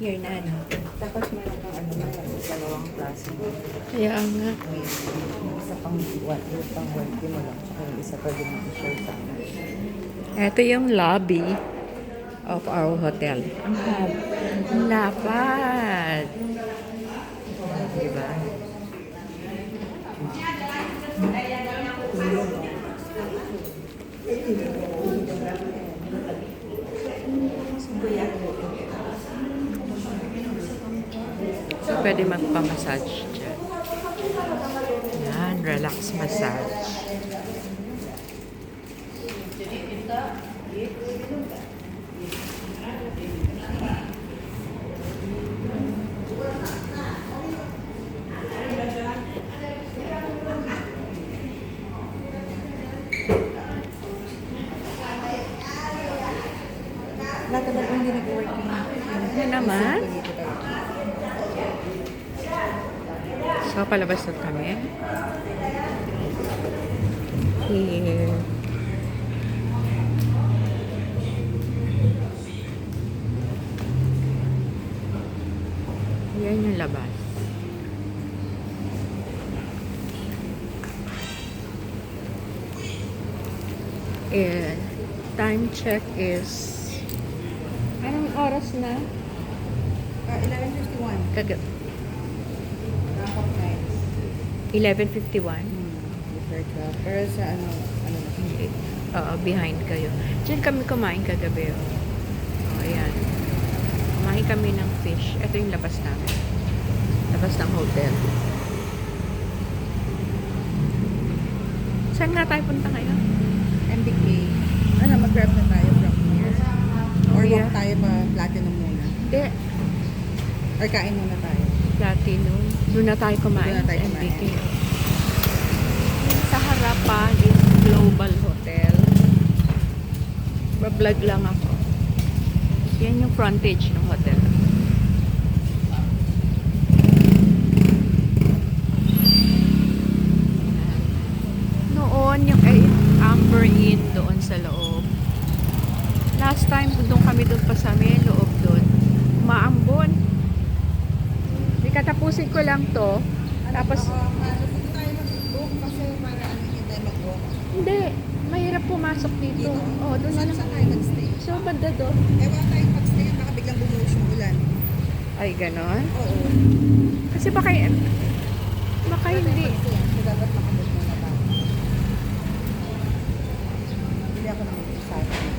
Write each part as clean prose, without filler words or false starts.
Year na, ano? Tapos meron kang ano na yan, dalawang klase. Kaya nga. May isa pang working mo lang. Tsaka yung isa pa din yung share sa akin. Ito yung lobby of our hotel. Ang lapad. Diba? So, pwede magpamassage dyan. Yan, relax massage. Lahat na hindi nag-working. Yan naman. So, palabas na kami. Here. Yan yung labas. And time check is anong oras na? 11:51. Kaga Wrap up night. 11:51. Prefer ka. Pero sa ano na. Hindi. Oo, behind kayo. Diyan kami kumain kagabi. Oh, ayan. Kumain kami ng fish. Ito yung labas namin. Labas ng hotel. Saan nga tayo punta ngayon? MBK. Ano, mag-grab na tayo from here? Or Yeah. walk tayo pa Platinum muna? Hindi. Or kain muna tayo? Platinum. Doon na tayo kumain. Doon na tayo sa kumain. MBK. Sa harapan is Global Hotel. Bablog lang ako. Yan yung frontage ng hotel. Noon, yung Amber Inn doon sa loob. Last time, doon kami doon pa sa may loob doon. Maambon. Di katapusin ko lang to. Tapos, Hindi tayo mag-book kasi para ano hindi tayo mag-book. hindi. Mahirap pumasok dito. Oo, doon na lang. Saan tayo mag-stay? So, banda doon. Wala tayong pag-stay. Baka biglang bumuhos yung ulan. Ay, ganon. Oo. Kasi baka hindi. So, dapat makabook muna tayo. Hindi ako naman excited.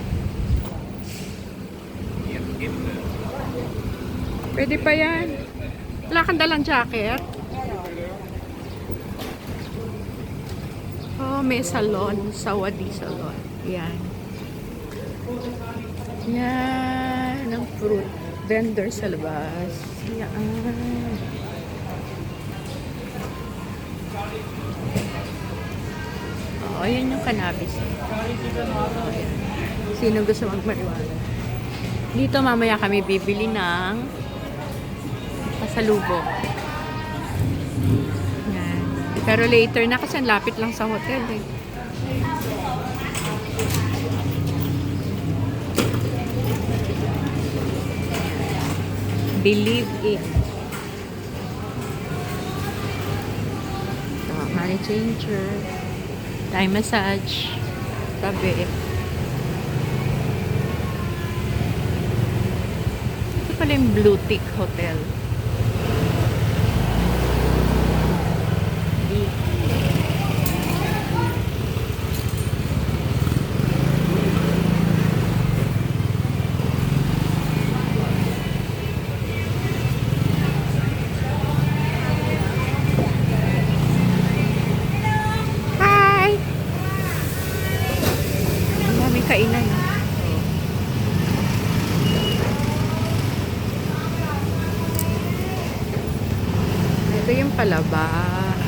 Pwede pa yan. Wala kang dalang jacket? Oh, may salon. Sawadee salon. Yan. Yan. Ang fruit vendor sa labas. Yan. Oh, yan yung cannabis. Oh, yan. Sino gusto mag-marijuana? Dito mamaya kami bibili ng pasalubong. Yan. Pero later na kasi ang lapit lang sa hotel eh. Believe in. Ito, money changer. Thai massage. Tabi. Ito pala yung Blue Tick Hotel. Hi! Ang daming kainan. Ito yung palabas.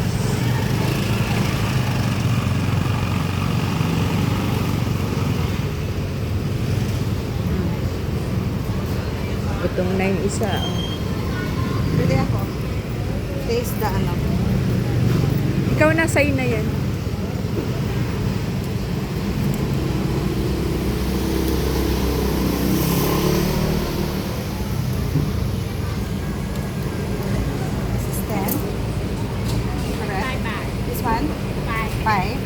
Gutom na yung isa. Pwede ako. Taste the ano. Ikaw na, sa'yo na yan. 5.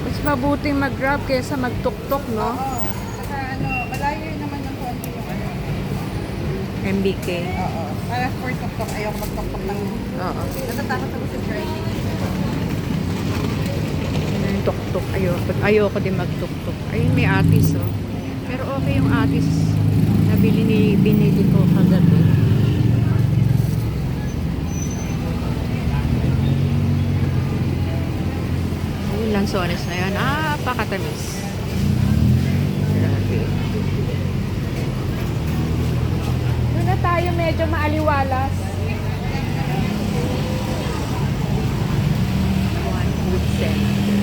Mas mabuting mag-grab kaysa mag-tuk-tuk, no? Oo. Saka ano, malayo rin naman ng konti yung ano. MBK. Oo. Para for tuk-tuk, ayoko mag-tuk-tuk ng... Oo. Natatakot ako sa driving. Ano yung tuk-tuk? Ayoko din mag-tuk-tuk. Ayun, may atis, oh. Pero okay yung atis na binili ko kagabi. Yung lansones na yan, napakatamis. Grabe. Doon na tayo medyo maaliwalas. One food center.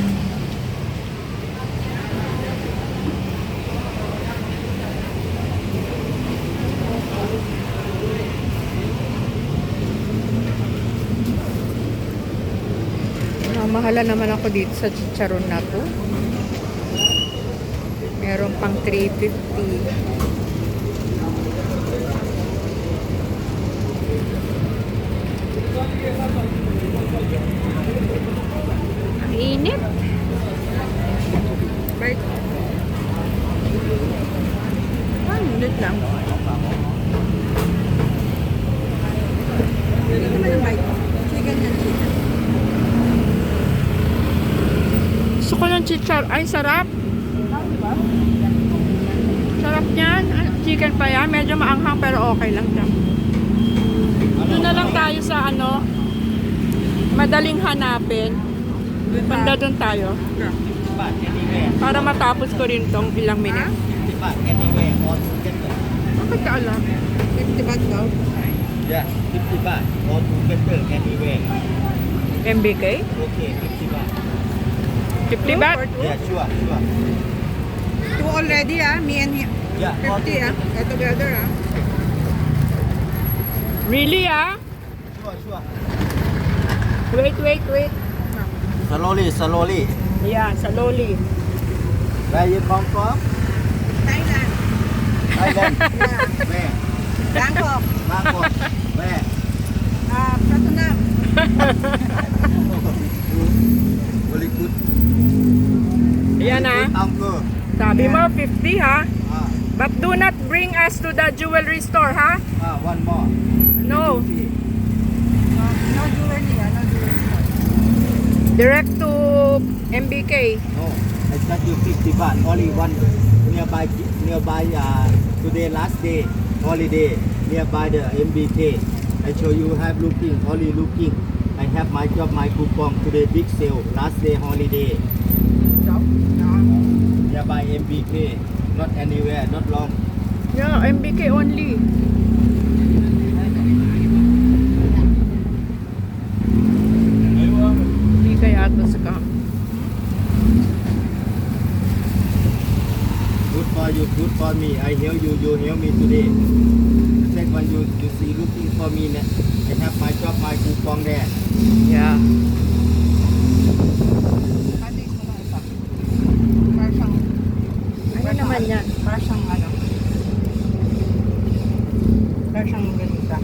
Mahala naman ako dito sa chicharon na to. Meron pang 350. Ang init. Right. Init lang. Hindi naman yung bite. Chicken yan, chicken. Gusto ko ng chichar. Ay, sarap. Sarap niyan. Chicken pa yan. Medyo maanghang pero okay lang siya. Doon na lang tayo sa ano, madaling hanapin. Banda doon tayo. Para matapos ko rin tong ilang minute. Bakit ka alam? 50 baht daw. Yeah, 50 baht or together anyway. MBK? Okay, 50 baht. 50 baht? Yeah, sure. Two already me and him. Yeah, all 50 all together Really Sure. Wait. Slowly. Yeah, sa loli. Where you come from? Thailand. Thailand. Yeah. Where? Bangkok. Bangkok. Where? Pratunam. Very good. Yan Uncle. Sabi mo 50 ha? Ah, But do not bring us to the jewelry store ha? one more. No. No jewelry, no jewelry. Direct to MBK. No, I charge you 50 baht. Only one nearby. Today last day holiday nearby the MBK. I show you have only looking. I have my job, my coupon today big sale last day holiday nearby MBK. Not anywhere, not long. Yeah, MBK only. Hindi kaya ito sa camp. Good for you, good for me. I help you, you help me today. The second you see looking for me. I have my job, my coupon there. Yeah. Patis mo lang isa. Para siyang... Ano naman yan? Para siyang ano. Para siyang ganita.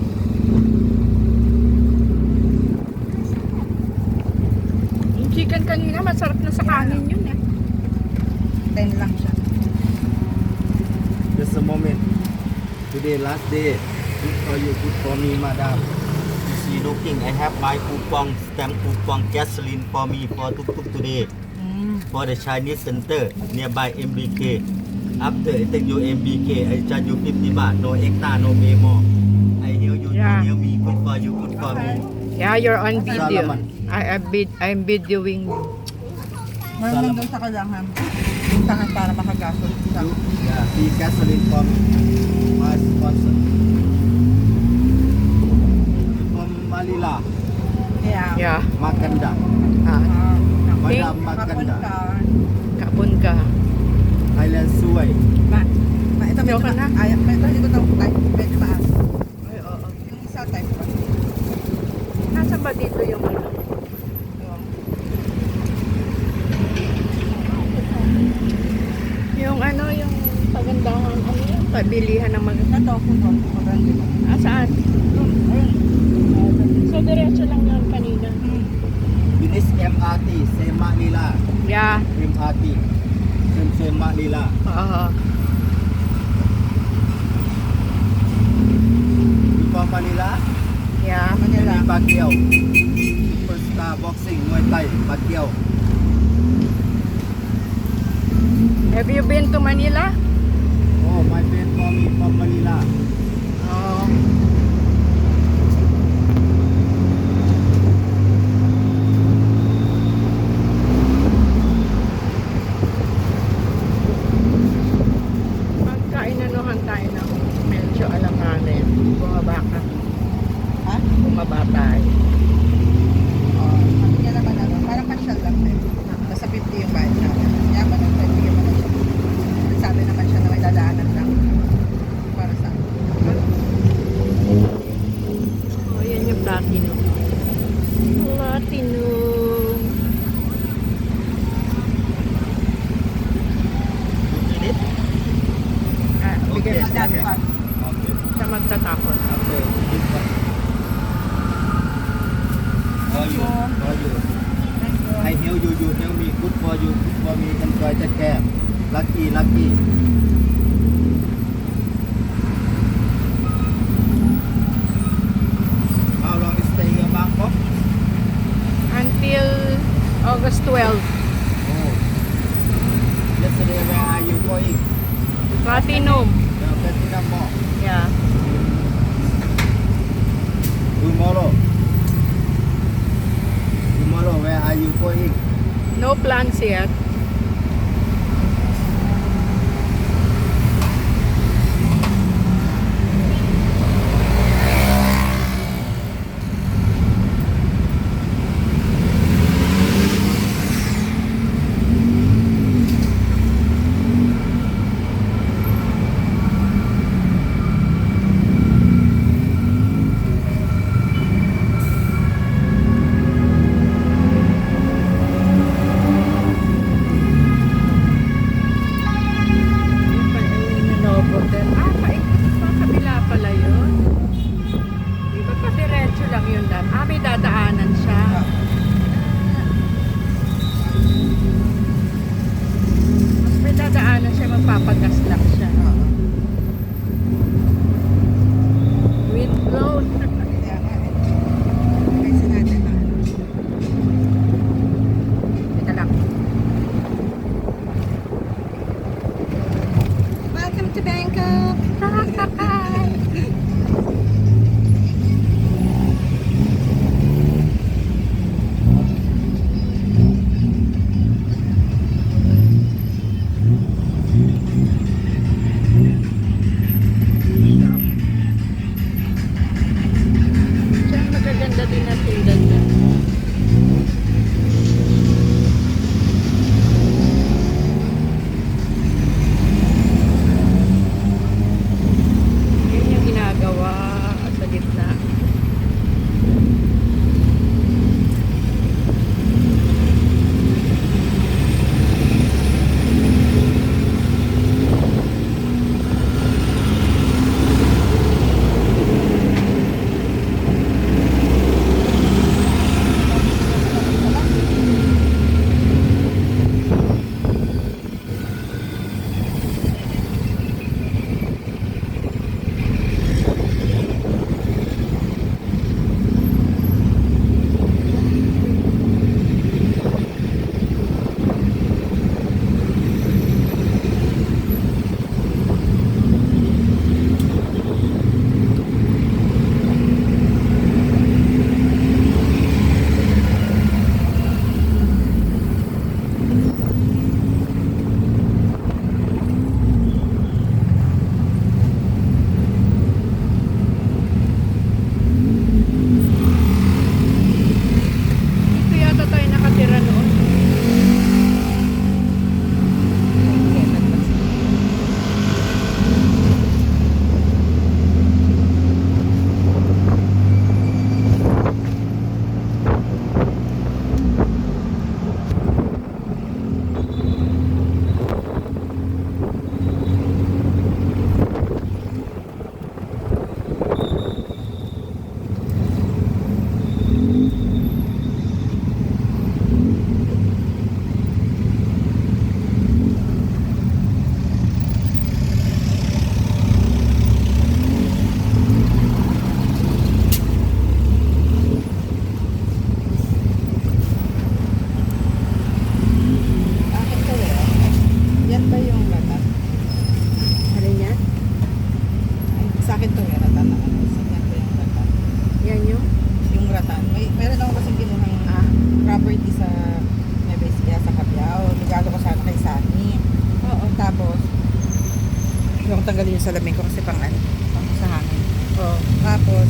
Yung chicken kanina, masarap na sa kanin yun eh. 10 lang siya. Just a moment. Today last day. Good for you, good for me, madam. You see looking, I have my coupon, stamp coupon, gasoline for me for tuk-tuk today. For the Chinese center nearby MBK. After I take you MBK, I charge you 50 baht. No extra, no pay more. I hear you, Yeah. you hear me. Good for you, good for me. Yeah, you're on video. Salamat. I'm videoing. Meron lang doon sa kalangan. Puntahan para makagasol. You, yeah, free gasoline for me. My sponsor. You from Manila, Yeah. Yeah. Makanda. Madam Makanda. Kapon ka. Thailand Suway. Ito medyo Joke na. Ito hindi ko ito type. Medyo maas. Ay, oo. Yung isa type pa. Nasa ba dito yung ano? Yung ano, yung pagandahan, ano yung pabilihan ng mga... Ito, kung maganda. Ah, saan? So, diretso lang yun kanina. Finish MRT, Semak Lila. Yeah. MRT. Semak Lila. Oo. Before Manila, Yeah. Manila. Manila Pacquiao. Superstar Boxing, Muay Thai, Pacquiao. Have you been to Manila? Oh, my friend for me from Manila. Oo. Pagkainanuhan tayo ng medyo alanganin. Bumaba ka. Ha? Bumaba tayo. Sabi niya naman ano, parang pasyal lang din. Nasa 50 yung bayad namin. Yaman ng 20 yung ano siya. Sabi naman siya na may dadaanan lang. Para sa akin. Oh, yan yung platinum. Platinum. 2 minutes? Ah, bigyan Okay. mo That's siya. fine. Okay. Siya magtatapon. Okay. This one. For you. For you. Thank you. I help you. You help me. Good for you. Good for me. Enjoy. Take care. Lucky. Lucky. How long is stay in Bangkok? Until August 12. Oh. Yesterday, where are you going? Platinum. The Platinum Mall. Yeah. Tomorrow. Tomorrow, where are you going? No plans yet. akin to yung ratan na ano. Sinyan ko yung ratan. Yan yung? Yung ratan. Meron ako kasing kinuhang property sa Nueva Ecija, sa Cabiao. Regalo ko sana kay Sunny. Oo. Tapos, yung tanggalin yung salamin ko kasi pang ano, pang sa hangin. Oo. Tapos,